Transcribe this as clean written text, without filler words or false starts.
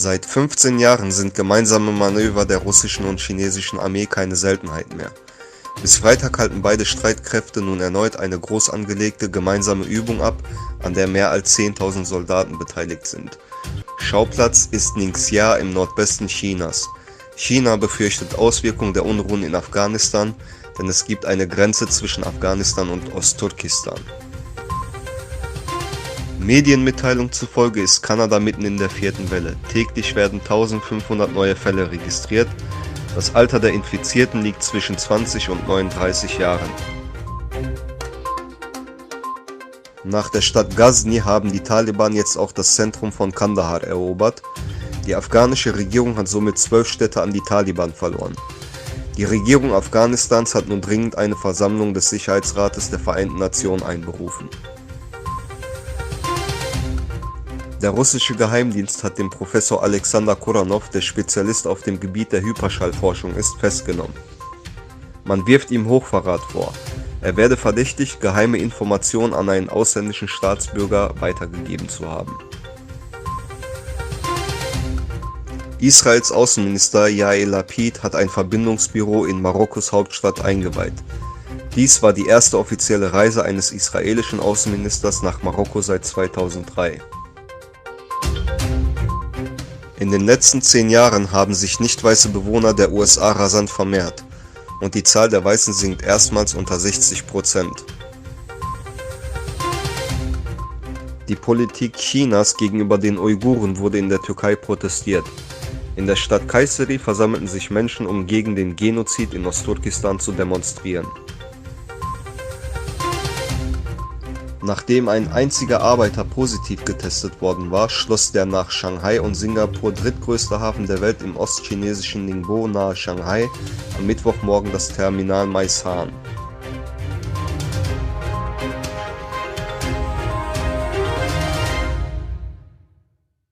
Seit 15 Jahren sind gemeinsame Manöver der russischen und chinesischen Armee keine Seltenheit mehr. Bis Freitag halten beide Streitkräfte nun erneut eine groß angelegte gemeinsame Übung ab, an der mehr als 10.000 Soldaten beteiligt sind. Schauplatz ist Ningxia im Nordwesten Chinas. China befürchtet Auswirkungen der Unruhen in Afghanistan, denn es gibt eine Grenze zwischen Afghanistan und Ostturkestan. Medienmitteilungen zufolge ist Kanada mitten in der vierten Welle. Täglich werden 1500 neue Fälle registriert. Das Alter der Infizierten liegt zwischen 20 und 39 Jahren. Nach der Stadt Ghazni haben die Taliban jetzt auch das Zentrum von Kandahar erobert. Die afghanische Regierung hat somit 12 Städte an die Taliban verloren. Die Regierung Afghanistans hat nun dringend eine Versammlung des Sicherheitsrates der Vereinten Nationen einberufen. Der russische Geheimdienst hat den Professor Alexander Kuranov, der Spezialist auf dem Gebiet der Hyperschallforschung ist, festgenommen. Man wirft ihm Hochverrat vor. Er werde verdächtigt, geheime Informationen an einen ausländischen Staatsbürger weitergegeben zu haben. Israels Außenminister Yair Lapid hat ein Verbindungsbüro in Marokkos Hauptstadt eingeweiht. Dies war die erste offizielle Reise eines israelischen Außenministers nach Marokko seit 2003. In den letzten 10 Jahren haben sich nicht weiße Bewohner der USA rasant vermehrt und die Zahl der Weißen sinkt erstmals unter 60%. Die Politik Chinas gegenüber den Uiguren wurde in der Türkei protestiert. In der Stadt Kayseri versammelten sich Menschen, um gegen den Genozid in Ostturkestan zu demonstrieren. Nachdem ein einziger Arbeiter positiv getestet worden war, schloss der nach Shanghai und Singapur drittgrößte Hafen der Welt im ostchinesischen Ningbo nahe Shanghai am Mittwochmorgen das Terminal Meishan.